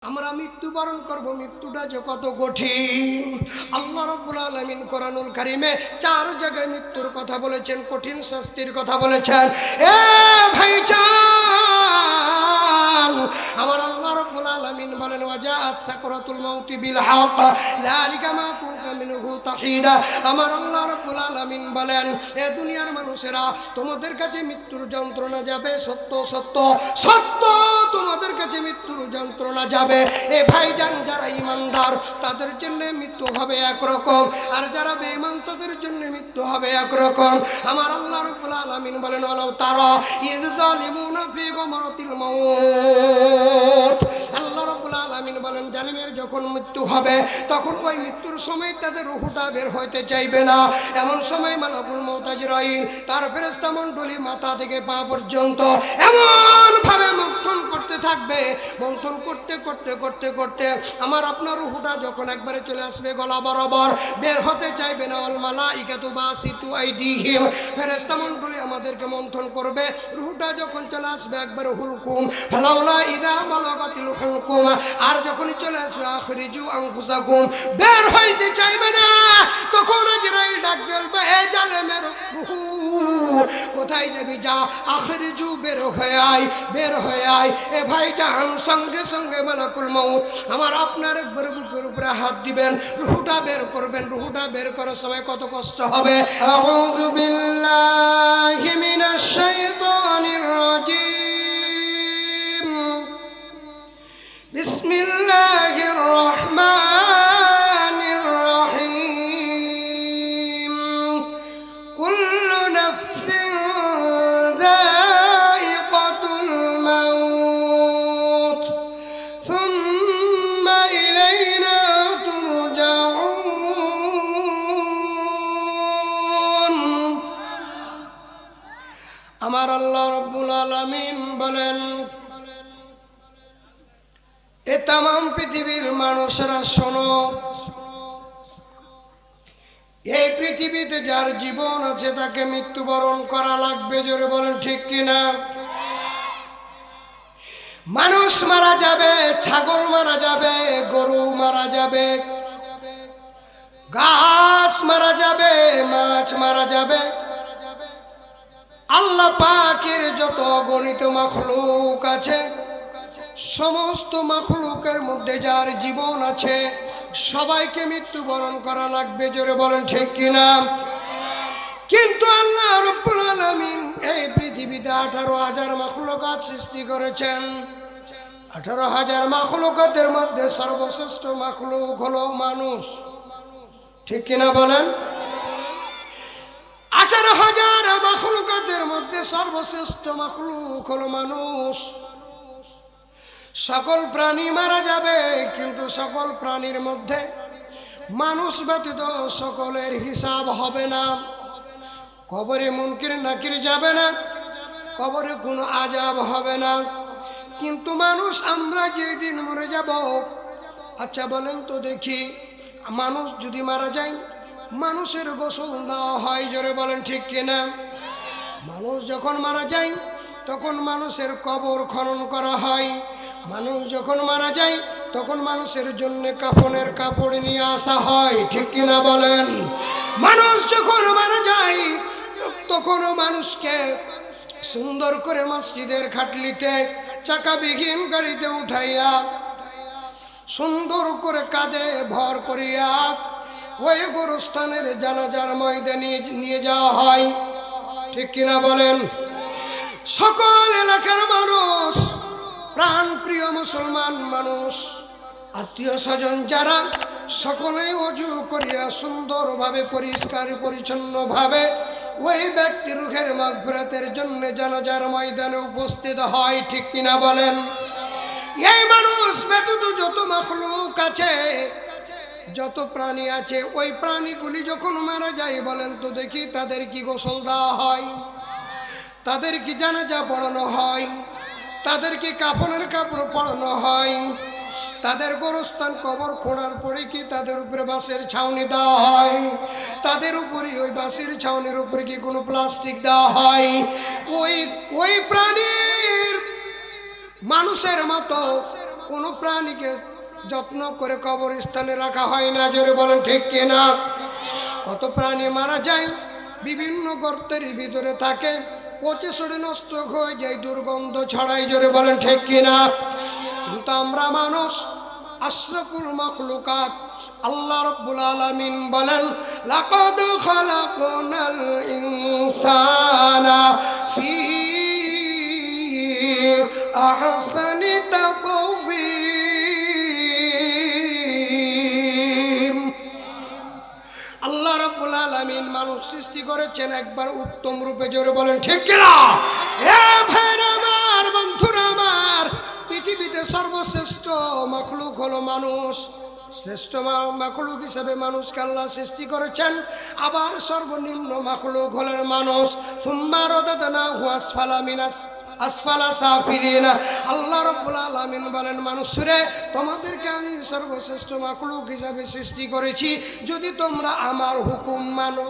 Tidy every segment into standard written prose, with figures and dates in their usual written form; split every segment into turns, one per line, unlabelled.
আমরা মৃত্যুবরণ করব, মৃত্যুটা যে কত কঠিন। আল্লাহ রাব্বুল আলামিন কোরআনুল কারীমে 4 জায়গায় মৃত্যুর কথা বলেছেন, কঠিন শাস্তির কথা বলেছেন। এ ভাইজান, আমার আল্লাহ রাব্বুল আলামিন বলেন ওয়াজাআত সাকরাতুল মাউতি বিল হক যালিকা মা কুনতা মিনহু তাহিদা। আমার আল্লাহ রাব্বুল আলামিন বলেন, এ দুনিয়ার মানুষেরা, তোমাদের কাছে মৃত্যুর যন্ত্রণা যাবে, সত্য সত্য সত্য, তোমাদের কাছে মৃত্যুর যন্ত্রণা যাবে। এ ভাইজান, যারা ইমানদার তাদের জন্য মৃত্যু হবে একরকম, আর যারা বেঈমান তাদের জন্য মৃত্যু হবে একরকম। আমার আল্লাহ রাব্বুল আলামিন বলেন ওয়ালাউ তারা ইয যালিমুনা ফি গামরাতিল মাউত। আল্লাহ রাব্বুল আলামিন বলেন, জালিমের যখন মৃত্যু হবে তখন ওই মৃত্যুর সময় তাদের রূহটা বের হইতে চাইবে না। এমন সময় মালাকুল মউত আজরাইল তার ফেরেশতা মণ্ডলী মাথা থেকে পা পর্যন্ত এমন ভাবে মন্থন করতে থাকবে, মন্থন করতে করতে করতে করতে আমার আপনার রূহটা যখন একবারে চলে আসবে গলা বরাবর, বের হতে চাইবে না। আল মালাইকাতু বাসিতু আইদিহিম, ফেরেশতা মণ্ডলী আমাদেরকে মন্থন করবে, রূহটা যখন চলে আসবে একবারে হুলকুম ফালাউলা ইদা বালাগাতিল হুলকুম, আর যখনই চলে আসবে আখরিজু আনফুসাকুম, বের হইতে চাইবে না। তখন আজরাইল ডাক দেবে, এ জালেমের রূহ কোথায় যাবি, যা আখরিজু, বের হয়ে আয়, বের হয়ে আয়। এ ভাইজান, সঙ্গে সঙ্গে মালাকুল মউত আমার আপনার একবার বুকের উপরে হাত দিবেন, রূহটা বের করবেন। রূহটা বের করার সময় কত কষ্ট হবে। আউযু বিল্লাহি মিনাশ শাইতানির রাজিম, বিসমিল্লাহির রহমানির রহিম। কুল্লু নাফসিন যায়িকাতুল মাউত সুম্মা ইলাইনা তুরজাউন। আমার আল্লাহ রাব্বুল আলামিন বলেন, এ তামাম পৃথিবীর মানুষেরা শোনো, এই পৃথিবীতে যার জীবন আছে তাকে মৃত্যুবরণ করা লাগবে। জোরে বলেন ঠিক কিনা? মানুষ মারা যাবে, ছাগল মারা যাবে, গরু মারা যাবে, গাছ মারা যাবে, মাছ মারা যাবে। আল্লাহ পাকের যত গণিত মাখলুক আছে, সমস্ত মাখলুকের মধ্যে যার জীবন আছে সবাইকে মৃত্যুবরণ করা লাগবে। জোরে বলেন ঠিক কিনা? কিন্তু আল্লাহ রাব্বুল আলামিন এই পৃথিবীতে 18,000 মাখলুকাত সৃষ্টি করেছেন। 18,000 মাখলুকাতের মধ্যে সর্বশ্রেষ্ঠ মাখলুক হলো মানুষ। ঠিক কিনা বলেন? 18,000 মাখলুকাতের মধ্যে সর্বশ্রেষ্ঠ মাখলুক হলো মানুষ। সকল প্রাণী মারা যাবে, কিন্তু সকল প্রাণীর মধ্যে মানুষ ব্যতীত সকলের হিসাব হবে না। কবরে মুনকির নাকির যাবে না, কবরে কোনো আযাব হবে না। কিন্তু মানুষ, আমরা যেদিন মরে যাব, আচ্ছা বলেন তো দেখি, মানুষ যদি মারা যায় মানুষের গোসল দেওয়া হয়। জোরে বলেন ঠিক কিনা? মানুষ যখন মারা যায় তখন মানুষের কবর খনন করা হয়। মানুষ যখন মারা যায় তখন মানুষের জন্য কাফনের কাপড় নিয়ে আসা হয়। ঠিক কিনা বলেন? মানুষ যখন মারা যায় তখন মানুষকে সুন্দর করে মসজিদের খাটলিতে চাকাবিহীন গাড়িতে উঠাইয়া সুন্দর করে কাঁধে ভর করিয়া ওই গোরস্থানের জানাজার ময়দানে নিয়ে যাওয়া হয়। ঠিক কিনা বলেন? সকল এলাকার মানুষ, প্রাণ প্রিয় মুসলমান মানুষ, আত্মীয় স্বজন যারা, সকলেই ওযু করিয়া সুন্দরভাবে পরিষ্কার পরিচ্ছন্নভাবে ওই ব্যক্তির রূহের মাগফিরাতের জন্য জানাজার ময়দানে উপস্থিত হয়। ঠিক কিনা বলেন? এই মানুষ ব্যতীত যত মাখলুক আছে, যত প্রাণী আছে, ওই প্রাণীগুলি যখন মারা যায় বলেন তো দেখি, তাদের কি গোসল দেওয়া হয়? তাদের কি জানাজা পড়ানো হয়? তাদের কি কাফনের কাপড় পরানো হয়? তাদের গোরস্থান কবর খোঁড়ার পরে কি তাদের উপরে বাঁশের ছাউনি দেওয়া হয়? তাদের উপরে ওই বাঁশের ছাউনির উপরে কি কোনো প্লাস্টিক দেওয়া হয়? ওই প্রাণীর মানুষের মতো কোনো প্রাণীকে যত্ন করে কবরস্থানে রাখা হয় না, জোরে বলেন ঠিক কিনা? কত প্রাণী মারা যায়, বিভিন্ন গর্তের ভিতরে থাকে, পচে সরে নষ্ট হয়ে যায়, দুর্গন্ধ ছড়াই, জোরে বলেন ঠিক কিনা? কিন্তু আমরা মানুষ আশরাফুল মাখলুকাত, আল্লাহ রাব্বুল আলামিন বলেন লাকাদ খালাকনাল ইনসানা ফি আহসানি তাকওয়িম। আল্লাহ রাব্বুল আলামিন মানুষ সৃষ্টি করেছেন একবার উত্তম রূপে, জোরে বলেন ঠিক কিনা? এ ভাইরা আমার, বন্ধুরা আমার, পৃথিবীতে সর্বশ্রেষ্ঠ মাখলুক হলো মানুষ। শ্রেষ্ঠ মাখলুক হিসেবে মানুষকে আল্লাহ সৃষ্টি করেছেন। আবার সর্বনিম্ন মাখলুক হলেন মানুষ। সুম্মা রাদাদনাহু আসফালা সাফিলিন। আল্লাহ রাব্বুল আলামিন বলেন মানুষরে, তোমাদেরকে আমি সর্বশ্রেষ্ঠ মাখলুক হিসেবে সৃষ্টি করেছি যদি তোমরা আমার হুকুম মানো।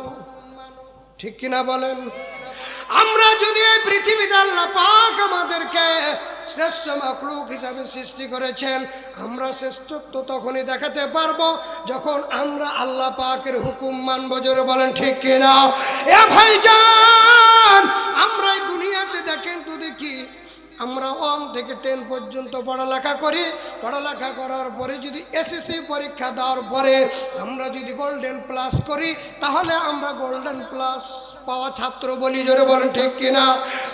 ঠিক কিনা বলেন? আমরা যদি এই পৃথিবীতে আল্লাহ পাক আমাদেরকে শ্রেষ্ঠ মাখলুক হিসাবে সৃষ্টি করেছেন, আমরা শ্রেষ্ঠত্ব তখনই দেখাতে পারবো যখন আমরা আল্লাহ পাকের হুকুম মানবো, জোরে বলেন ঠিক কিনা? এ ভাইজান, আমরা এই দুনিয়াতে দেখেন তো দেখি, আমরা 1 থেকে 10 পর্যন্ত পড়ালেখা করি। পড়ালেখা করার পরে যদি এসএসসি পরীক্ষা দেওয়ার পরে আমরা যদি গোল্ডেন প্লাস করি, তাহলে আমরা গোল্ডেন প্লাস পাওয়া ছাত্র বলি, জোরে বলেন ঠিক কিনা?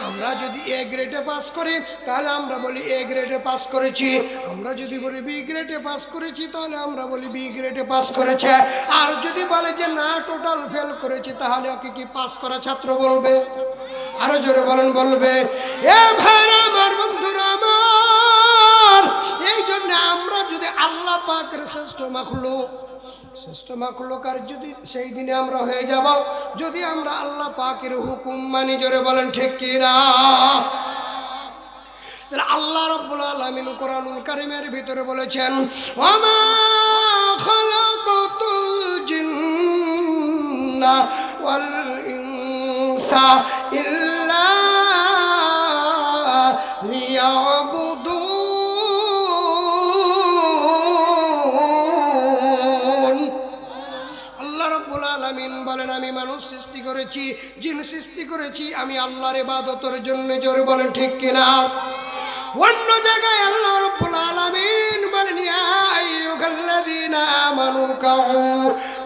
আমরা যদি এ গ্রেডে পাস করি তাহলে আমরা বলি এ গ্রেডে পাস করেছি। আমরা যদি বলি বি গ্রেডে পাস করেছি তাহলে আমরা বলি বি গ্রেডে পাস করেছে। আর যদি বলে যে না টোটাল ফেল করেছি, তাহলে ওকে কি পাস করা ছাত্র বলবে? আরো জোরে বলেন বলবে? এ ভাইরা আমার, বন্ধুরা আমার, এই জন্য আমরা যদি আল্লাহ পাকের শ্রেষ্ঠ মাখলুক আর যদি সেই দিনে আমরা হয়ে যাব যদি আমরা আল্লাহ পাকের হুকুম মানি, জোরে বলেন ঠিক কিনা? তাহলে আল্লাহ রাব্বুল আলামিন কোরআনুল কারীমের ভিতরে বলেছেন ওয়ামা খালাকাতুল জিন্না ওয়াল ইনসা ইল্লা লিয়াবুদুন। আল্লাহ রাব্বুল আলামিন বলেন আমি মানুষ সৃষ্টি করেছি, জিন সৃষ্টি করেছি আমি আল্লাহর ইবাদতের জন্য, জোরে বলেন ঠিক কিনা? অন্য জায়গায় আল্লাহ রাব্বুল আলামিন বলেন ইয়া আইয়ুহাল্লাযীনা আমানু কাউ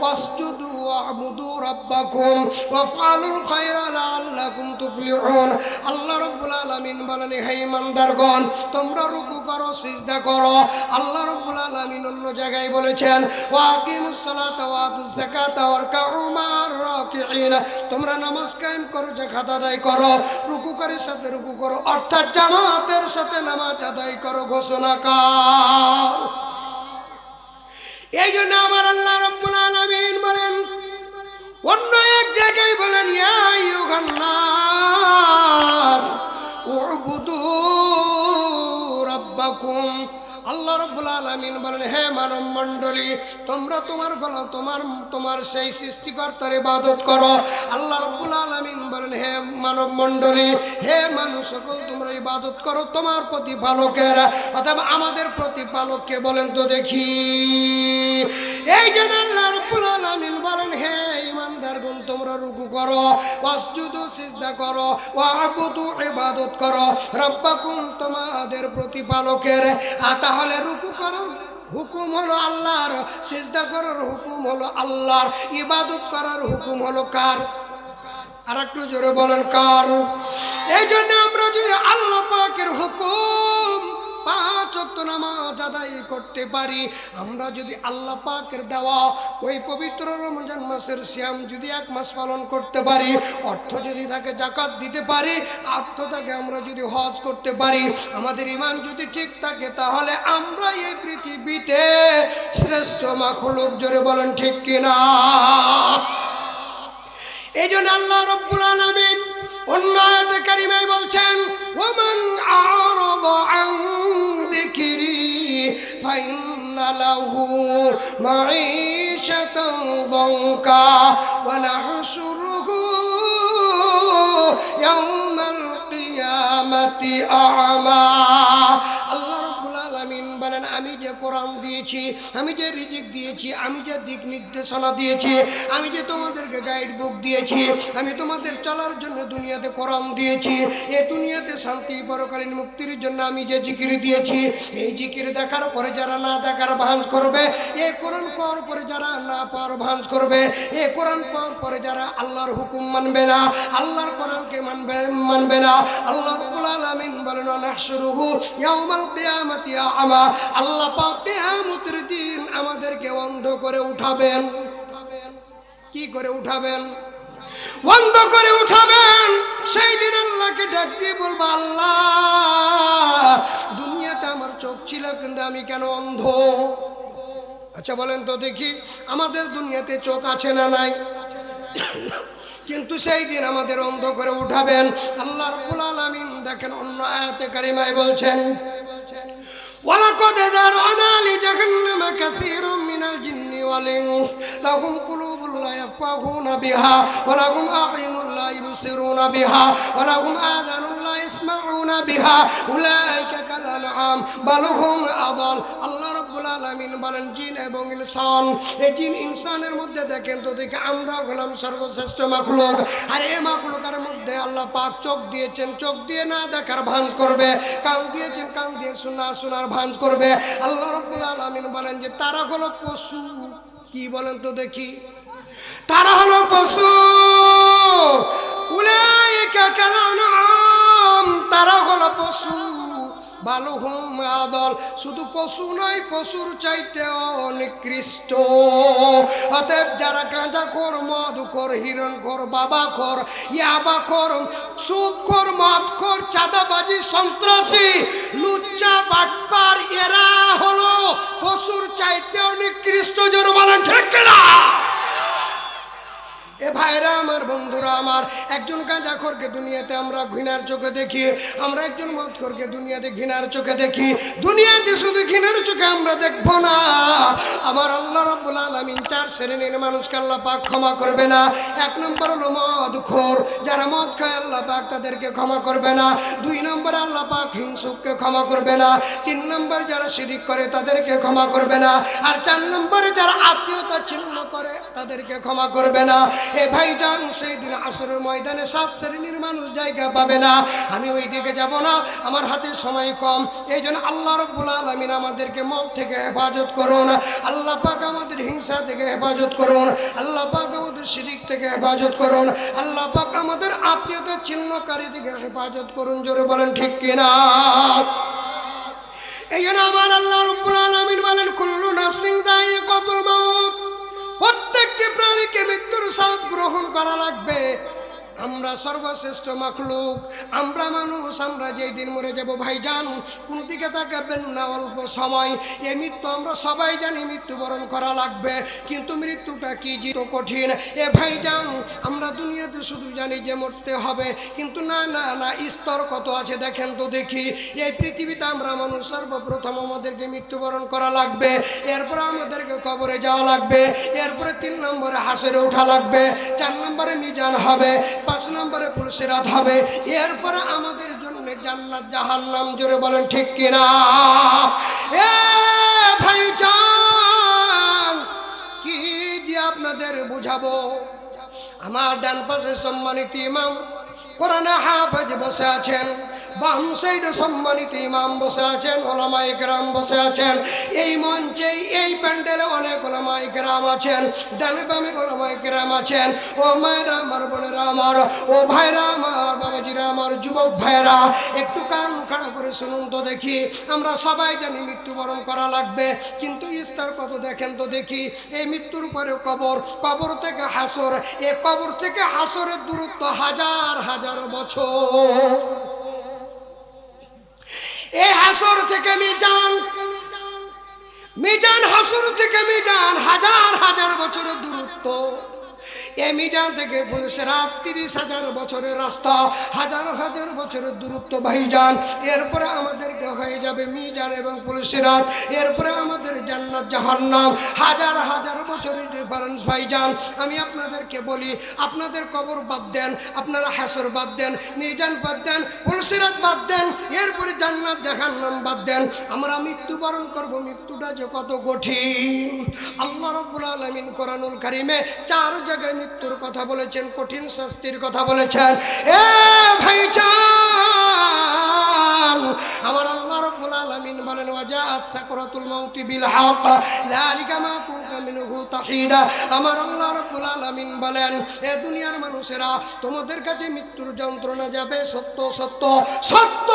ওয়াসজুদু ওয়া'বুদু রাব্বাকুম ওয়াফআলুল খায়রা লাআল্লাকুম তুফলিহুন। আল্লাহ রাব্বুল আলামিন বলেন হে ঈমানদারগণ, তোমরা রুকু করো, সিজদা করো। আল্লাহ রাব্বুল আলামিন অন্য জায়গায় বলেছেন ওয়াকিমুস সালাতা ওয়া আতুজ যাকাতা ওয়ারকাউ মা'আর রাকিঈন। তোমরা নামাজ কায়েম করো, যাকাত আদায় করো, রুকুকারীর সাথে রুকু করো, অর্থাৎ জামাতের সাথে নামাজ আদায় করো, ঘোষণা কর। এই জন্য আমার আল্লাহ রাব্বুল আলামিন বলেন অন্য এক জায়গায় বলেন ইয়া আইয়ুহান নাস উ'বুদু রাব্বাকুম। আল্লাহ রাব্বুল আলামিন বলেন হে মানব মণ্ডলী, তোমরা তোমার সেই সৃষ্টিকর্তার ইবাদত করো। আল্লাহ রাব্বুল আলামিন বলেন হে মানব মণ্ডলী, হে মানুষ সকল, তোমরা ইবাদত করো তোমার প্রতিপালকের। অথবা আমাদের প্রতিপালককে বলেন তো দেখি। এই জন্য আল্লাহ রাব্বুল আলামিন বলেন হে ঈমানদারগণ, তোমরা রুকু করো, ওয়াসজুদু সিজদা করো, ওয়া'বুদু ইবাদত করো রাব্বাকুম, তোমাদের প্রতিপালকের। তাহলে রুকু করার হুকুম হলো আল্লাহর, সিজদা করার হুকুম হলো আল্লাহর, ইবাদত করার হুকুম হলো কার? আর একটু জোরে বলেন কার? এই জন্য আমরা যদি আল্লাহ পাকের হুকুম 5 ওয়াক্ত নামাজ আদায় করতে পারি, আমরা যদি আল্লাহ পাকের দেওয়া ওই পবিত্র রমজান মাসের সিয়াম যদি 1 মাস পালন করতে পারি, অর্থ যদি তাকে যাকাত দিতে পারি, অর্থ তাকে আমরা যদি হজ করতে পারি, আমাদের ঈমান যদি ঠিক থাকে, তাহলে আমরা এই পৃথিবীতে শ্রেষ্ঠ মাখলুক, জোরে বলেন ঠিক কিনা? এই জন্য আল্লাহ রাব্বুল আলামিন অন্য আয়াতে কারিমায় বলছেন ওয়ামান আ'রাদা আন যিকরি ফাইন্না লাহু মাঈশাতান দানকা ওয়া নাহশুরুহু ইয়াওমাল কিয়ামাতি আ'মা। আল্লাহ রাব্বুল আলামিন বলেন আমি যে কোরআন দিয়েছি, আমি যে রিজিক দিয়েছি, আমি যে দিক নির্দেশনা দিয়েছি, আমি যে তোমাদেরকে গাইড বুক দিয়েছি, আমি তোমাদের চলার জন্য দুনিয়াতে কোরআন দিয়েছি, এই দুনিয়াতে শান্তি পরকালীন মুক্তির জন্য আমি যে জিকির দিয়েছি, এই জিকির দেখার পরে যারা না দেখার ভাঁজ করবে, এই কোরআন পাওয়ার পরে যারা না পাওয়ার ভাঁজ করবে, এই কোরআন পাওয়ার পরে যারা আল্লাহর হুকুম মানবে না, আল্লাহর কোরআনকে মানবে না, আল্লাহ রাব্বুল আলামিন বলেন নাহশুরুহু ইয়াউমাল কিয়ামাতি আমা, আল্লাহ পাক কিয়ামতের দিন আমাদেরকে অন্ধ করে উঠাবেন। কি করে উঠাবেন? অন্ধ করে উঠাবেন। সেই দিন আল্লাহকে ডাক দিয়ে বলবো, আল্লাহ দুনিয়াতে আমার চোখ ছিল কিন্তু আমি কেন অন্ধ? আচ্ছা বলেন তো দেখি, আমাদের দুনিয়াতে চোখ আছে না নাই? কিন্তু সেই দিন আমাদের অন্ধ করে উঠাবেন। আল্লাহ রাব্বুল আলামিন দেখেন অন্য আয়াতে কারিমায় বলছেন, ওয়ালাকাদ যারআনা লিজাহান্নামা কাসীরাম মিনাল জিন্নি ওয়াল ইনস লাহুম কুলুবুন লা ইয়াফকাহুনা বিহা ওয়া লাহুম আ'য়ুনুন লা ইবসিরুনা বিহা ওয়া লাহুম আযানুন লা ইয়াসমাউনা বিহা উলাইকা কাল আনআম বাল হুম আযাল। আল্লাহ রাব্বুল আলামিন বলেন জিন এবং ইনসান, এই জিন ইনসানের মধ্যে দেখেন তো দেখি আমরা হলাম সর্বশ্রেষ্ঠ মাখলুক। আর এই মাখলুকের মধ্যে আল্লাহ পাক চোখ দিয়েছেন, চোখ দিয়ে না দেখার ভান করবে, কান দিয়েছেন, কান দিয়ে শোনার ভাঁজ করবে। আল্লাহ রাব্বুল আলামিন বলেন যে তারা হলো পশু। কি বলেন তো দেখি? তারা হলো পশু। উলাইকা কাল আনআম, তারা হলো পশু। বালুহুম আদল, শুধু পশু নয়, পশুর চাইতেও নিকৃষ্ট। অতএব যারা গাঁজাখোর, মদখোর, হিরণখোর, বাবাখোর, ইয়াবাখোর, সুদখোর, মদখোর, চাঁদাবাজি, সন্ত্রাসী, লুচ্চা, বাটপার, এরা হলো পশুর চাইতেও নিকৃষ্ট। জোর বলেন ঠিক কিনা? এ ভাইরা আমার, বন্ধুরা আমার, একজন গাঁজাখোরকে দুনিয়াতে আমরা ঘৃণার চোখে দেখি, আমরা একজন মদখোরকে দুনিয়াতে ঘৃণার চোখে দেখি। দুনিয়াতে শুধু ঘৃণার চোখে আমরা দেখবো না, আমার আল্লাহ রাব্বুল আলামিন চার শ্রেণীর মানুষকে আল্লাহ পাক ক্ষমা করবে না। এক নম্বর হলো মদখোর, যারা মদ খায় আল্লাহ পাক তাদেরকে ক্ষমা করবে না। দুই নম্বর আল্লাহ পাক হিংসুককে ক্ষমা করবে না। তিন নম্বর যারা শিরিক করে তাদেরকে ক্ষমা করবে না। আর চার নম্বরে যারা আত্মীয়তা ছিন্ন করে তাদেরকে ক্ষমা করবে না। এ ভাইজান, সেই দিন আসরের ময়দানে সাত শ্রেণীর মানুষ জায়গা পাবে না। আমি ওই দিকে যাব না, আমার হাতে সময় কম। এই জন্য আল্লাহ রাব্বুল আলামিন আমাদেরকে মদ থেকে হেফাজত করুন, আল্লাহ পাক আমাদের হিংসা থেকে হেফাজত করুন, আল্লাহ পাক আমাদের শিরিক থেকে হেফাজত করুন, আল্লাহ পাক আমাদের আত্মীয়তা ছিন্নকারী থেকে হেফাজত করুন। জোরে বলেন ঠিক কিনা? এই জন্য আমার আল্লাহ রাব্বুল আলামিন বলেন কুল্লু নাফসিন যায়িকাতুল মাউত, প্রত্যেকটি প্রাণীকে মৃত্যুর স্বাদ গ্রহণ করা লাগবে। আমরা সর্বশ্রেষ্ঠ মাখলুক, আমরা মানুষ, আমরা যেই দিন মরে যাব ভাইজান, কোন দিকে তাকাবেন না, অল্প সময়। এই মৃত্যু আমরা সবাই জানি, মৃত্যুবরণ করা লাগবে, কিন্তু মৃত্যুটা কি যে কঠিন। এ ভাইজান, আমরা দুনিয়াতে শুধু জানি যে মরতে হবে, কিন্তু না না না, স্তর কত আছে দেখেন তো দেখি। এই পৃথিবীতে আমরা মানুষ, সর্বপ্রথম আমাদেরকে মৃত্যুবরণ করা লাগবে, এরপরে আমাদেরকে কবরে যাওয়া লাগবে, এরপরে 3 নম্বরে হাসরে ওঠা লাগবে, 4 নম্বরে মিজান হবে, 5 নম্বরে পুলসিরাত হবে, এরপরে আমাদের জন্য জান্নাত জাহান্নাম। জোরে বলেন ঠিক কিনা? এ ভাইজান, কি দিয়ে আপনাদের বুঝাবো? আমার ডান পাশে সম্মানিত ইমাম কোরআনে হাফেজ বসে আছেন, বাম সাইডে সম্মানিত ইমাম বসে আছেন, ওলামায়ে কেরাম বসে আছেন। এই মঞ্চে, এই প্যান্ডেলে অনেক ওলামায়ে কেরাম আছেন, ডানে বামে ওলামায়ে কেরাম আছেন। ও মায়েরা আমার, বোনেরা আমার, ও ভাইরা আমার, বাবাজিরা আমার, যুবক ভাইরা, একটু কান খাড়া করে শুনুন তো দেখি। আমরা সবাই জানি মৃত্যুবরণ করা লাগবে, কিন্তু স্তর কত দেখেন তো দেখি। এই মৃত্যুর পরে কবর, কবর থেকে হাসর, এই কবর থেকে হাসরের দূরত্ব হাজার হাজার বছর। এই হাসর থেকে মিজান, মিজান হাসর থেকে মিজান হাজার হাজার বছরের দূরত্ব। এই মিজান থেকে পুলসিরাত 30,000 বছরের রাস্তা, হাজার হাজার বছরের দূরত্ব ভাইজান। এরপরে আমাদেরকে হয়ে যাবে মিজান এবং পুলসিরাত, এরপরে আমাদের জান্নাত জাহান্নাম, হাজার হাজার বছরের ডিফারেন্স ভাইজান। আমি আপনাদেরকে বলি, আপনাদের কবর বাদ দেন, আপনারা হাসর বাদ দেন, মিজান বাদ দেন, পুলসিরাত বাদ দেন, এরপরে জান্নাত জাহান্নাম বাদ দেন, আমরা মৃত্যুবরণ করব। মৃত্যুটা যে কত কঠিন! আল্লাহ রাব্বুল আলামিন কোরআনুল কারীমে 4 জায়গায় মৃত্যুর কথা বলেছেন, কঠিন শাস্তির কথা বলেছেন। এ ভাইজান, আমার আল্লাহ রাব্বুল আলামিন বলেন ওয়াজাআত সাকরাতুল মাউতি বিল হক যালিকা মা কুনতা মিনহু তাহিদা। আমার আল্লাহ রাব্বুল আলামিন বলেন, এ দুনিয়ার মানুষেরা, তোমাদের কাছে মৃত্যুর যন্ত্রণা যাবে, সত্য সত্য সত্য,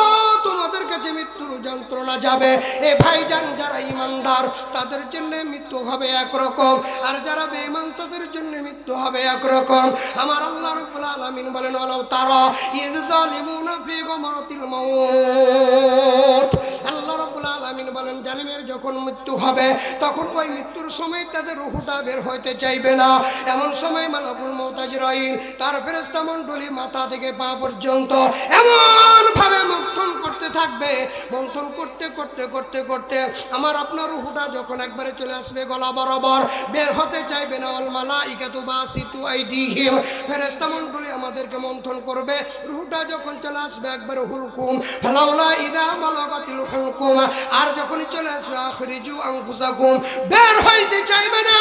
তোমাদের কাছে মৃত্যুর যন্ত্রণা যাবে। এ ভাইজান, যারা ঈমানদার তাদের জন্য মৃত্যু হবে একরকম, আর যারা বেঈমান তাদের জন্য মৃত্যু হবে একরকম। আমার আল্লাহ রাব্বুল আলামিন বলেন ওয়ালাউ তারা ইয যালিমুনা ফি গামরাতিল মাউত। আল্লাহ রাব্বুল আলামিন বলেন, জালিমের যখন মৃত্যু হবে তখন ওই মৃত্যুর সময় তাদের রূহটা বের হইতে চাইবে না। এমন সময় মালাকুল মউত আজরাইল তার ফেরেশতা মণ্ডলী মাথা থেকে পা পর্যন্ত এমন ভাবে মন্থন করতে থাকবে, মন্থন করতে করতে করতে করতে আমার আপনার রূহটা যখন একবারে চলে আসবে গলা বরাবর, বের হতে চাইবে না। আল মালাইকাতু বাসিতু আইদিহিম, ফেরেশতা মণ্ডলী আমাদেরকে মন্থন করবে, রূহটা যখন চলে আসবে একবারে হুলকুম ফালাউলা ইদা বালাগাতিল হুলকুম, আর যখনই চলে আসবে আখরিজু আনফুসাকুম, বের হইতে চাইবে না।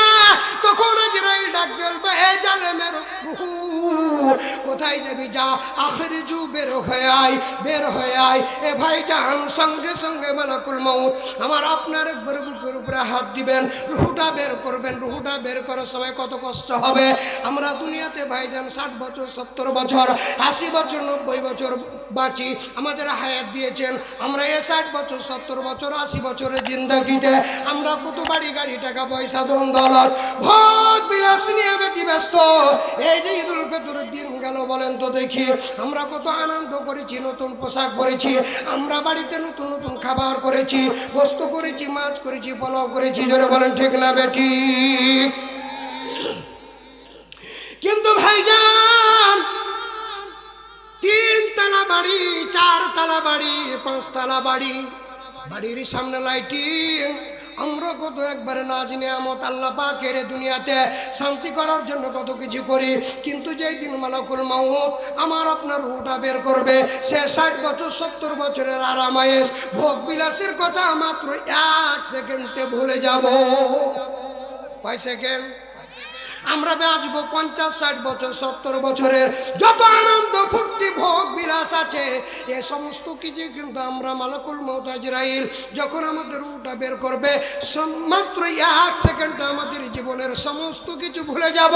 তখন আজরাইল ডাক দেবে, এ জালেমের রূহ কোথায় যাবি, যা আখরিজু, বের হয়ে আয়, বের হয়ে আয়। এ ভাইজান, সঙ্গে সঙ্গে মালাকুল মউত আমার আপনার একবার বুকের উপরে হাত দিবেন, রূহটা বের করবেন। রূহটা বের করার সময় কত কষ্ট হবে। আমরা দুনিয়াতে ভাইজান 60 বছর, 70 বছর, 80 বছর, 90 বছর বাঁচি, আমাদের হায়াত দিয়েছেন। আমরা এই 60 বছর, 70 বছর, 80 বছরের জিন্দেগিতে আমরা কত বাড়ি গাড়ি, টাকা পয়সা, ধন দৌলত, ভোগ বিলাস নিয়ে ব্যতিব্যস্ত। এই যে ঈদুল ফিতরের দিন গেল, বলেন তো দেখি আমরা কত আনন্দ করেছি, নতুন পোশাক পরেছি, আমরা বাড়িতে নতুন নতুন খাবার করেছি, গোস্ত করেছি, মাছ করেছি, পোলাও করেছি, জোরে বলেন ঠিক না বেটি? কিন্তু ভাইজান, 3 তলা বাড়ি, 4 তলা বাড়ি, 5 তলা বাড়ি, বাড়ির সামনে লাইটিং, আমরা কত একবারে নাজ নিয়ামত আল্লাহ পাকের দুনিয়াতে শান্তি করার জন্য কত কিছু করি। কিন্তু যেই দিন মালাকুল মউত আমার আপনার রূহটা বের করবে, সে 60 বছর, 70 বছরের আরাম আয়েশ, ভোগ বিলাসের কথা মাত্র 1 সেকেন্ডে ভুলে যাব। কয় সেকেন্ড? আমরা বাঁচবো 50, 60 বছর, 70 বছরের যত আনন্দ ফুর্তি ভোগ বিলাস আছে, এ সমস্ত কিছু কিন্তু আমরা মালাকুল মউত আজরাইল যখন আমাদের রূহটা বের করবে, মাত্র 1 সেকেন্ডে আমাদের জীবনের সমস্ত কিছু ভুলে যাব।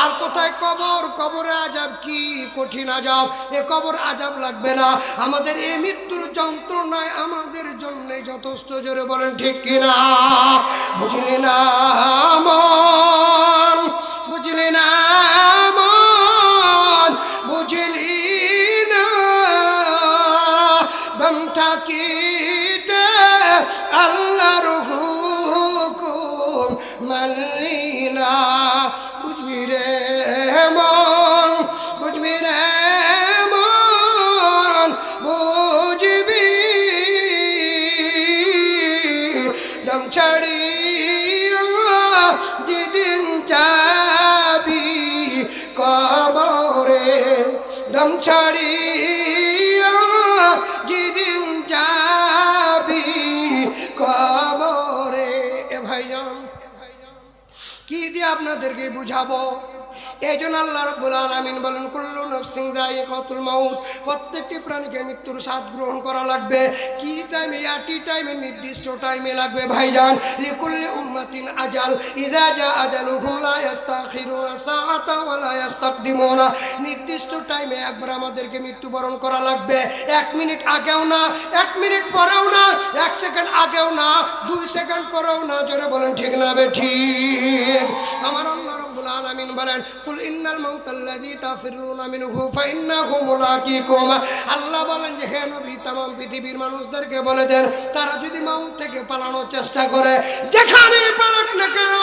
আর কোথায় কবর, কবরে আযাব কি কঠিন আযাব, এ কবর আযাব লাগবে না। আমাদের এই মৃত্যুর যন্ত্রণায় আমাদের জন্য যথেষ্ট, জোরে বলেন ঠিক কিনা? বুঝলি না মন, বুঝলি না মন, বুঝলি না দম থাকিতে আল্লাহর হুকুম মানলি না। বুঝবি রে মন, বুঝবি রে মন, বুঝবি দম ছাড়ি যেদিন যাবি কবরে, দম ছাড়ি যেদিন যাবি কবরে। এ ভাইজান, কি দিয়ে আপনাদেরকে বুঝাবো? এই জন্য আল্লাহ রাব্বুল আলামিন বলেন কুল্লু নাফসিন যায়িকাতুল মাউত, প্রত্যেকটি প্রাণীকে মৃত্যুর স্বাদ গ্রহণ করা লাগবে। কি টাইমে? আটি টাইমে, নির্দিষ্ট টাইমে লাগবে ভাইজান। লিকুল্লি উম্মাতিন আজাল, ইযা জা আজালুহুম লা ইস্তাখিরুনা সাআতা ওয়া লা ইস্তাকদিমুনা। নির্দিষ্ট টাইমে একবার আমাদেরকে মৃত্যুবরণ করা লাগবে। 1 মিনিট আগেও না, 1 মিনিট পরেও না, 1 সেকেন্ড আগেও না, 2 সেকেন্ড পরেও না, জোরে বলেন ঠিক না বেঠিক? আমার আল্লাহ রাব্বুল আলামিন বলেন কুল ইন্নাল মাউতাল্লাযী তাফিরুনা মিনহু ফাইন্নাহু মুলাকীকুম। আল্লাহ বলেন যে হে নবী, तमाम পৃথিবীর মানুষদেরকে বলে দেন, তারা যদি মাউত থেকে পালানোর চেষ্টা করে, যেখানে পালাক না কেন,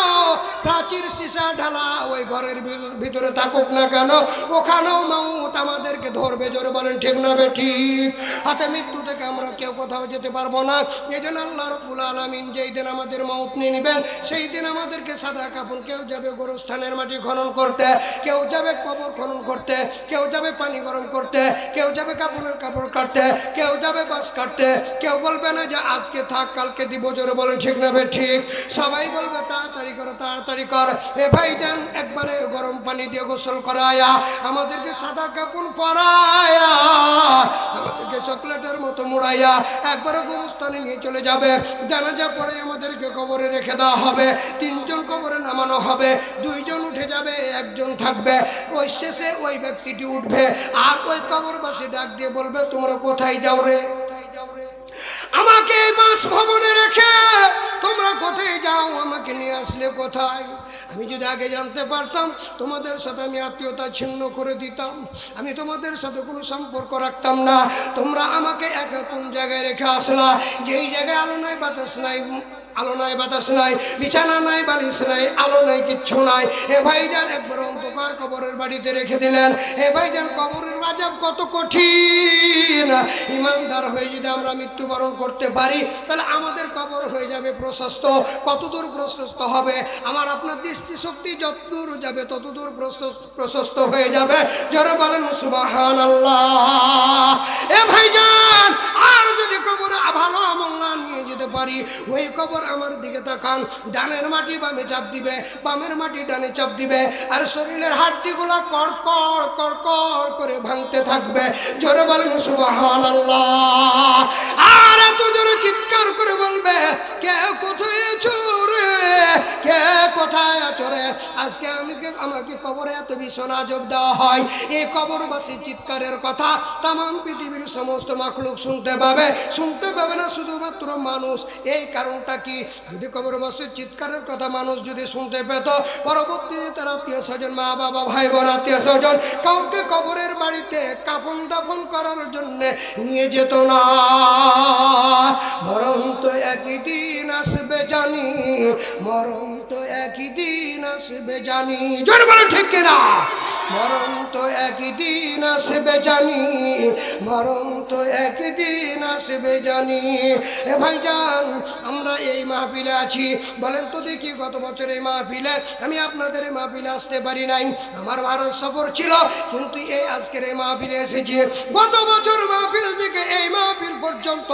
প্রাচীর সীসা ঢালা ওই ঘরের ভিতরে থাকুক না কেন, ওখানেও মাউত আমাদেরকে ধরবে। জোরে বলেন ঠিক না বেঠিক? হাতে মৃত্যু থেকে আমরা কেউ কোথাও যেতে পারবো না। এই জন্য আল্লাহ রাব্বুল আলামিন যেই দিন আমাদের মাউত নিয়ে নেবেন, সেই দিন আমাদেরকে সাদা কাফন, কেউ যাবে গোরস্থানের মাটি খনন করতে, কেউ যাবে কবর খনন করতে, কেউ যাবে পানি গরম করতে, কেউ যাবে কাপড়ের কাপড় কাটতে, কেউ যাবে বাঁশ কাটতে। কেউ বলবে না যে আজকে থাক কালকে দিব। জোরে বলেন ঠিক না ঠিক? সবাই বলবে তাড়াতাড়ি করো তাড়াতাড়ি কর। এ ভাইজান একবারে গরম পানি দিয়ে গোসল করায়া, আমাদেরকে সাদা কাপড় পরায়া, আমাদেরকে চকলেটের মতো মুড়াইয়া একবারে গোরস্থানে নিয়ে চলে যাবে। জানাজা পড়ে আমাদেরকে কবরে রেখে দেওয়া হবে। 3 জন কবরে নামানো হবে, 2 জন উঠে যাবে, 1 জন থাকবে। ওই শেষে ওই ব্যক্তিটি উঠবে, আর ওই কবরবাসী ডাক দিয়ে বলবে তোমরা কোথায় যাও রে? আমাকে এই বাসভবনে রেখে তোমরা কোথায় যাও? আমাকে নিয়ে আসলে কোথায়? আমি যদি আগে জানতে পারতাম তোমাদের সাথে আমি আত্মীয়তা ছিন্ন করে দিতাম, আমি তোমাদের সাথে কোনো সম্পর্ক রাখতাম না। তোমরা আমাকে একা কোন জায়গায় রেখে আসলা, যেই জায়গায় আলো নাই বাতাস নাই, আলো নাই বাতাস নাই, বিছানা নাই বালিশ নাই, আলো নাই, কিচ্ছু নাই। এ ভাইজান একবার অন্ধকার কবরের বাড়িতে রেখে দিলেন। এ ভাইজান কবরের আযাব কত কঠিন। ইমানদার হয়ে যদি আমরা মৃত্যুবরণ করতে পারি, তাহলে আমাদের কবর হয়ে যাবে প্রশস্ত। কতদূর প্রশস্ত হবে? আমার আপনার দৃষ্টিশক্তি যতদূর যাবে ততদূর প্রশস্ত হয়ে যাবে। জোরে বলেন সুবহানাল্লাহ। এ ভাইজান আর যদি কবরে ভালো আমল না নিয়ে যেতে পারি, ওই কবর আমার দিকে তাকান, ডানের মাটি বামে চাপ দিবে, বামের মাটি ডানে চাপ দিবে, আর শরীরের হাড্ডিগুলো কড়কড় কড়কড় করে ভাঙতে থাকবে। জোরে বলেন সুবহানাল্লাহ। আর এত জোরে চিৎকার করে বলবে কে কোথায় আছো রে, কে কোথায় আছো রে? আজকে আমাকে কবরে এত ভীষণ আজব দেওয়া হয়। এই কবরবাসী চিৎকারের কথা তামাম পৃথিবীর সমস্ত মাখলুক শুনতে পাবে না, শুধুমাত্র মানুষ। এই কারণটা কি? যদি কবরবাসীর চিৎকারের কথা মানুষ যদি শুনতে পেত, পরবর্তীতে তার আত্মীয় স্বজন, মা বাবা, ভাই বোন, আত্মীয় স্বজন কাউকে কবরের বাড়িতে কাফন দাফন করার জন্য নিয়ে যেত না। মরণ তো একই দিন আসবে জানি, মরণ তো একই দিন আসবে জানি। জোরে বলো ঠিক কিনা? মরণ তো একই দিন আসবে জানি, মরণ তো একদিন আসবে জানি। এ ভাইজান আমরা এই মাহফিলে আছি, বলেন তো দেখি গত বছর এই মাহফিলে আমি আপনাদের এই মাহফিলে আসতে পারি নাই। আমার ভারত সফর ছিল, কিন্তু এই আজকের এই মাহফিলে এসেছি। গত বছর মাহফিল থেকে এই মাহফিল পর্যন্ত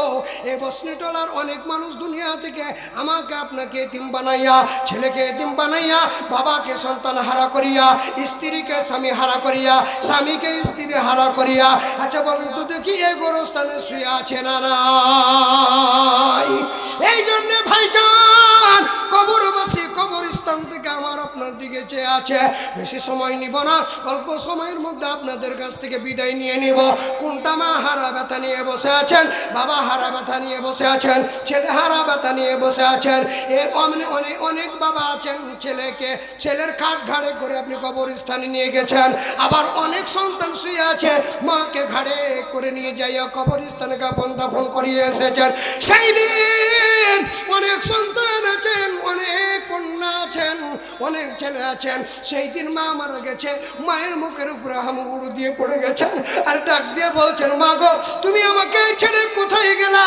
এই বসনিটলার অনেক মানুষ দুনিয়া থেকে আমাকে আপনাকে এতিম বানাইয়া, ছেলেকে এতিম বানাইয়া, বাবাকে সন্তান হারা করিয়া, স্ত্রীকে স্বামী হারা করিয়া, স্বামীকে স্ত্রী হারা করিয়া, আচ্ছা বলেন তো দেখি এই গোরস্থানে শুয়ে আছে না নাই? এই জন্যে ভাইজান কবরবাসী কবরস্থান থেকে আমার আপনার দিকে চেয়ে আছে। বেশি সময় নিব না, অল্প সময়ের মধ্যে আপনাদের কাছ থেকে বিদায় নিয়ে নিব। কোনটা মা হারা ব্যথা নিয়ে বসে আছেন, বাবা হারা ব্যথা নিয়ে বসে আছেন, ছেলে হারা ব্যথা নিয়ে বসে আছেন। এর অনেক বাবা আছেন, ছেলের খাট ঘাড়ে করে আপনি কবরস্থানে নিয়ে গেছেন। আবার অনেক সন্তান শুয়ে আছে, মাকে ঘাড়ে করে নিয়ে যাইয়া কবরস্থানে কাফন দাফন করিয়ে এসেছেন। সেই দিন অনেক সন্তান আছেন, অনেক কন্যা আছেন, অনেক ছেলে আছেন, সেই দিন মা মারা গেছে, মায়ের মুখের উপরে হামুগুড়ু দিয়ে পড়ে গেছেন, আর ডাক দিয়ে বলছেন মা গো তুমি আমাকে ছেড়ে কোথায় গেলা?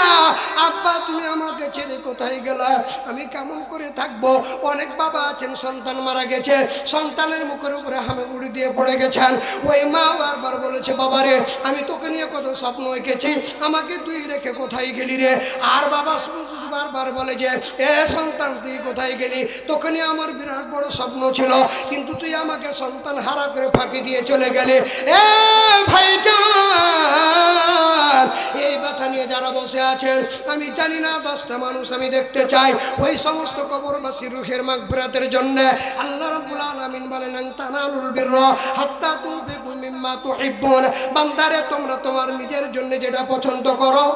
আব্বা তুমি আমাকে ছেড়ে কোথায় গেলা? আমি কেমন করে থাকবো? অনেক বাবা আছেন সন্তান মারা গেছে, সন্তানের মুখের উপরে হামুগুড়ি দিয়ে পড়ে গেছেন। ওই মা বারবার বলেছে বাবারে আমি তোকে নিয়ে কত স্বপ্ন এঁকেছি, আমাকে তুই রেখে কোথায় গেলি রে? আর বাবা শুধু বারবার বলে যে এ সন্তান তুই কোথায় গেলি? তোকে নিয়ে আমার বিরাট বড় স্বপ্ন ছিল, কিন্তু তুই আমাকে সন্তান হারা করে ফাঁকি দিয়ে চলে গেলে। এ ভাইজান এই ব্যথা নিয়ে যারা বসে আছেন, আমি জানি না 10টা মানুষ আমি দেখতে চাই ওই সমস্ত কবরবাসী রুহের মাগফিরাতের জন্য। আল্লাহ রাব্বুল আলামিন বলেন তানালুল বিররা হাত্তা তুনফিকু মিম্মা তুহিব্বুন। বান্দারে তোমরা তোমার নিজের জন্য যেটা পছন্দ করো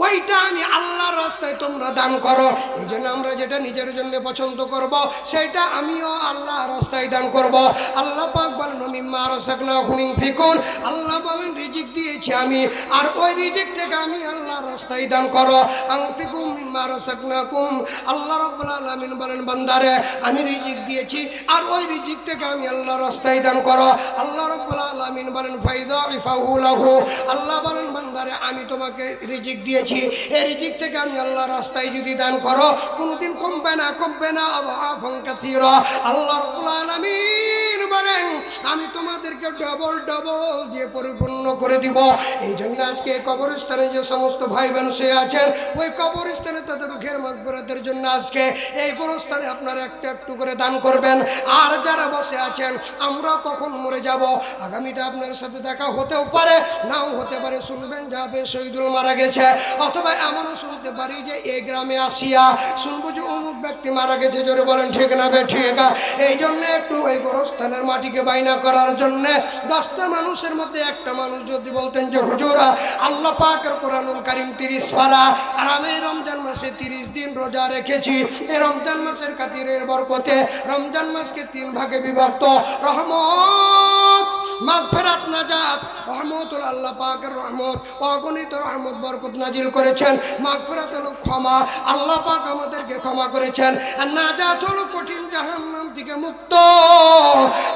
ওইটা আমি আল্লাহর রাস্তায় তোমরা দান করো। এই জন্য আমরা যেটা নিজের জন্য পছন্দ করব সেটা আমিও আল্লাহর রাস্তায় দান করব। আল্লাহ পাক বলেন মিম্মা রাযাকনাকুম ইনফিকুন, আল্লাহ বলেন রিজিক দিয়েছি আমি, আর ওই রিজিক থেকে আমি আল্লাহর রাস্তায় দান করো। আনফিকু মিম্মা রাযাকনাকুম, আল্লাহ রাব্বুল আলামিন বলেন বান্দারে আমি রিজিক দিয়েছি আর ওই রিজিক থেকে আমি আল্লাহর রাস্তায় দান করো। আল্লাহ রাব্বুল আলামিন বলেন ফাইদাইফাহু লাহু, আল্লাহ বলেন বান্দারে আমি তোমাকে রিজিক দিয়েছি, এই রিজিক থেকে আমি আল্লাহর রাস্তায় যদি দান করো কোনোদিন কমবে না আযাফান কাসীরা। আল্লাহ রাব্বুল আলামিন বলেন আমি তোমাদেরকে ডবল দিয়ে পরিপূর্ণ করে দিব। এই জন্য আজকে কবরস্থানে যে সমস্ত ভাই বোন শুয়ে আছেন ওই কবরস্থানে তাদের রুহের মাগফিরাতের জন্য আজকে এই গোরস্থানে আপনারা একটু করে দান করবেন। আর যারা বসে আছেন আমরা কখন মরে যাব, আগামীতে আপনার সাথে দেখা হতেও পারে নাও হতে পারে, শুনবেন যাবে শহীদুল মারা গেছে, অথবা এমনও শুনতে পারি যে এই গ্রামে আসিয়া শুনবো যে অমুক ব্যক্তি মারা গেছে। জোরে বলেন ঠিক না বে ঠিক? এই জন্য একটু এই গোরস্থানের মাটিকে বাইনা করার জন্য 10টা মানুষের মধ্যে একটা মানুষ যদি বলতেন যে হুজুর আল্লাহ পাকের কোরআনুল কারীম 30 পারা, আর আমি রমজান মাসে 30 দিন রোজা রেখেছি, এই রমজান মাসের খাতিরের বরকতে রমজান মাসকে 3 ভাগে বিভক্ত, রহমত মাগফিরাত নাজাত, রহমতুল আল্লাহ পাকের রহমত অগণিত রহমত বরকত নাজিল করেছেন, মাগফিরাত হলো ক্ষমা, আল্লাহ পাক আমাদেরকে ক্ষমা করেছেন, আর নাজাত হলো কঠিন জাহান্নাম থেকে মুক্ত।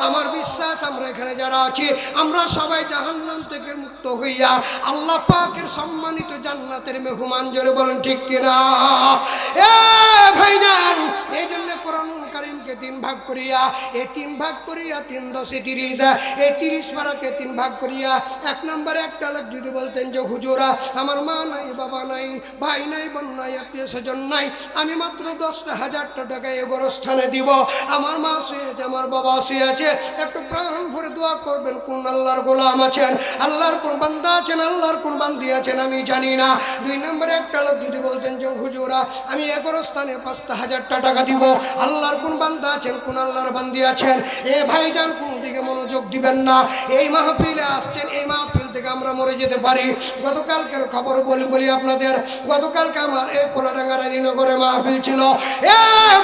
আমার বিশ্বাস আমরা এখানে যারা আছি আমরা সবাই জাহান্নাম থেকে মুক্ত হইয়া আল্লাহ পাকের সম্মানিত জান্নাতের মেহমান। জোরে বলেন ঠিক কিনা? এ ভাইজান, এই জন্য কোরআনুল কারীমকে 3 ভাগ করিয়া, এই 3 ভাগ করিয়া 3 10 30, এই 30 পারাকে 3 ভাগ করিয়া 1 নম্বরে একটা লোক যদি বলতেন যে হুজুরা আমার মা নাই, বাবা নাই, ভাই নাই, বোন নাই, আত্মীয় স্বজন নাই, আমি মাত্র 10,000 টাকা এই গোরস্থানে দিব, আমার মা শুয়ে আছে, আমার বাবা শুয়ে আছে, একটু প্রাণ ভরে দোয়া করবেন। কোন আল্লাহর গোলাম আছেন, আল্লাহর কোন বান্দা আছেন, আল্লাহর কোন বান্দি আছেন আমি জানি না। 2 নম্বরে একটা লোক যদি বলতেন যে হুজুরা আমি এই গোরস্থানে 5,000 টাকা দিব, আল্লাহর কোন বান্দা আছেন, কোন আল্লাহর বান্দি আছেন। এ ভাইজান কোন দিকে মনোযোগ দিবেন না, এই মাহফিলে আসছেন, এই মাহফিল থেকে আমরা মরে যেতে পারি। গতকালকের খবর বলি আপনাদের, গতকালকে আমার এই কোলাডাঙ্গা রানীনগরে মাহফিল ছিল। এ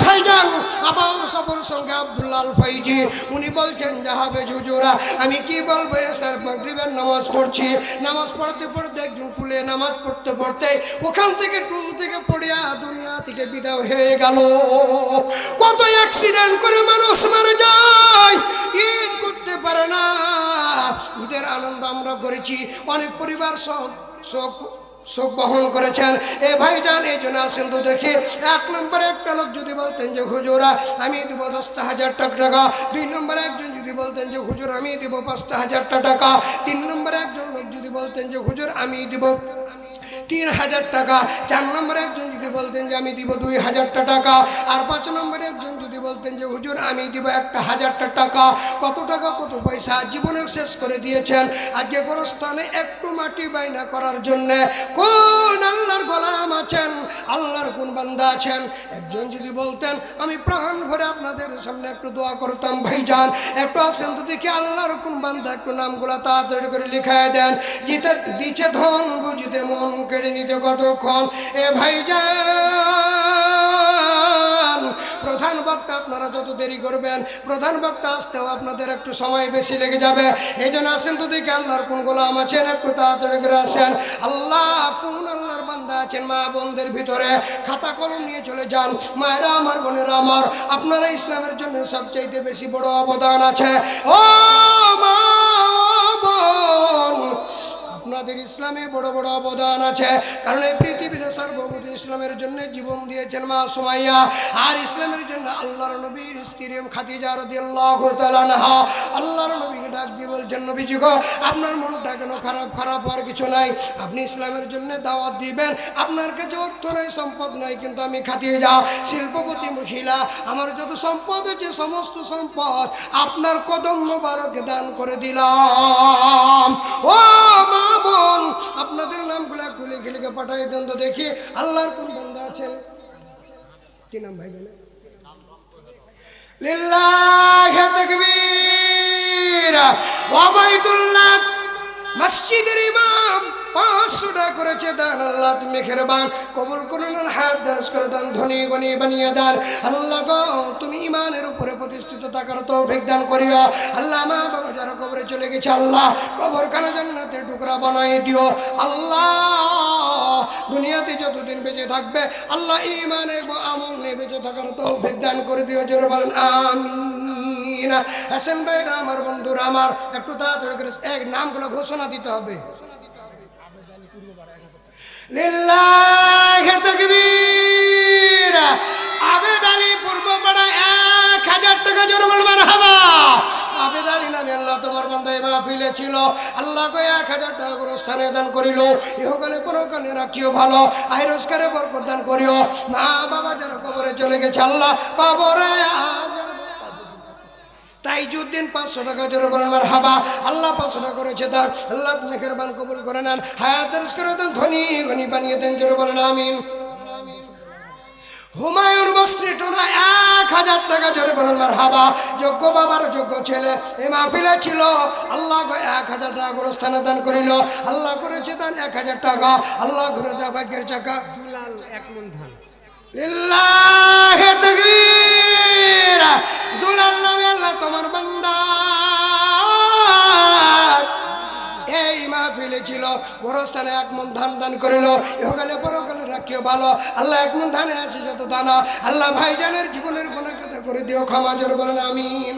ভাইজান আমার সফর সঙ্গে আব্দুল্লাহ আল ফাইজি, উনি বলছেন যাহাবে হুজুরা আমি কি বলবো, স্যার মাগরিবের নামাজ পড়ছি, নামাজ পড়তে একজন কুলে নামাজ পড়তে ওখান থেকে টুল থেকে পড়িয়া দুনিয়া থেকে বিদায় হয়ে গেল। কত অ্যাক্সিডেন্ট করে মানুষ মারা যায়, ঈদ করতে পারে না। ঈদের আনন্দ আমরা করেছি, অনেক পরিবার শোক বহন করেছেন। এ ভাইজান এই জন্য আসেন তো দেখি, 1 নম্বরে একটা লোক যদি বলতেন যে হুজুরা আমি দিব 10,000 টাকা, 2 নম্বরে একজন যদি বলতেন যে হুজুর আমি দিব 5,000 টাকা, 3 নম্বরে একজন লোক যদি বলতেন যে হুজুর আমি দিব 3,000 টাকা, 4 নম্বরে একজন যদি বলতেন যে আমি দিব 2,000 টাকা, আর 5 নম্বরে একজন যদি বলতেন যে হুজুর আমি দিব 1,000 টাকা। কত টাকা কত পয়সা জীবনে শেষ করে দিয়েছেন। আজকে গোরস্থানে একটু মাটি বাইনা করার জন্য কোন আল্লাহর গোলাম আছেন, আল্লাহর কোন বান্দা আছেন, একজন যদি বলতেন আমি প্রাণ ভরে আপনাদের সামনে একটু দোয়া করতাম। ভাইজান একটু আসেন তো দেখি আল্লাহর কোন বান্দা, একটু নামগুলা তাড়াতাড়ি করে লিখায় দেন। জিতে দিচ্ছে ধন বুঝিতে মন কেড়ে নিতে কতক্ষণ। এ ভাইজান প্রধান বক্তা আপনারা যত দেরি করবেন প্রধান বক্তা আসতেও আপনাদের একটু সময় বেশি লেগে যাবে। এই জন্য আসেন তো দেখি আল্লাহর কোন গোলাম আছেন, একটু তাড়াতাড়ি করে আসেন। আল্লাহ কোন আল্লাহর বান্দা আছেন মা বোনদের ভিতরে খাতা কলম নিয়ে চলে যান। মায়েরা আমার, বোনেরা আমার, আপনারা ইসলামের জন্য সবচেয়ে বেশি বড় অবদান আছে। ও মা বোন আপনাদের ইসলামে বড় বড় অবদান আছে, কারণ এই পৃথিবীতে সর্বপ্রথম ইসলামের জন্য জীবন দিয়েছেন মা সুমাইয়া, আর ইসলামের জন্য আল্লাহর নবীর স্ত্রী খাদিজা রাদিয়াল্লাহু তাআলা আনহা আল্লাহর নবীকে ডাক দিয়ে বলছেন নবীজি গো আপনার মনটা কেন খারাপ হওয়ার কিছু নাই, আপনি ইসলামের জন্য দাওয়াত দিবেন, আপনার কাছে অর্থ নাই সম্পদ নাই, কিন্তু আমি খাদিজা শিল্পপতি মহিলা, আমার যত সম্পদ আছে সমস্ত সম্পদ আপনার কদম মোবারকে দান করে দিলাম। ও মা বোন আপনাদের নামগুলো একটু লিখে পাঠাই দেন তো দেখি আল্লাহর কোন বান্দা আছেন। কি নাম ভাই জানেন? লিল্লাহি তাকবীর ওয়া বাইতুল্লাহ মসজিদের ইমাম 500 টাকা করেছে দান, আল্লাহ তুমি মেহেরবান কবুল করুন, হায়াত দারাজ করে দেন, ধনী গনি বানিয়ে দেন। আল্লাহ গো তুমি ইমানের উপরে প্রতিষ্ঠিত থাকার তৌফিক দান করিও। আল্লাহ মা বাবা যারা কবরে চলে গেছে আল্লাহ কবরখানা জান্নাতের টুকরা বানাই দিও। আল্লাহ দুনিয়াতে যতদিন বেঁচে থাকবে আল্লাহ ইমান এবং আমল নিয়ে বেঁচে থাকার তৌফিক দান করে দিও। জোরে বলেন আমিন। হাসান ভাইরা আমার বন্ধুরা আমার একটু তাড়াতাড়ি করে এক নামগুলো ঘোষণা দিতে হবে। লিল্লাহি তাকবীর। আবেদ আলী পূর্বপাড়া 1000 টাকা। জোরে বল মারহাবা। আবেদ আলী নামে আল্লাহ তোমার বান্দা এই মাহফিলে ছিল, আল্লাহ কো 1000 টাকা করে স্থানে দান করিল। ইহকালে পরকালে রাখিও ভালো, আয় রোজগারে বরকত দান করিও। মা বাবা যারা কবরে চলে গেছে আল্লাহ কবরে তাইজুদ্দিন 500 টাকা। জোরে বলেন মারহাবা। আল্লাহ 500 টাকা করেছে দান, আল্লাহ মেহেরবান কবুল করে নেন, হায়াত দারাজ করে দেন, ধনী গনি বানিয়ে দেন। জোরে বলেন আমিন। হুমায়ুন বস্ত্রী টোনা 1000 টাকা। জোরে বলেন মারহাবা। যোগ্য বাবার যোগ্য ছেলে এই মাহফিলে ছিল, আল্লাহ 1000 টাকা করে স্থানে দান করিল, আল্লাহ করেছে দান 1000 টাকা। আল্লাহ ঘুরে দেয় ভাগ্যের চাকা। লিল্লাহি তাকবীর। দুলাল নামে আল্লাহ তোমার বান্দা এই মাহফিলে ছিল, গোরস্থানে 1 মণ ধান দান করিল, ইহকালে পরকালে রাখিও ভালো। আল্লাহ 1 মণ ধানে আছে যত দানা, আল্লাহ ভাইজানের জীবনের গুনাহ খাতা করে দিও ক্ষমা। জোরে বলেন আমিন।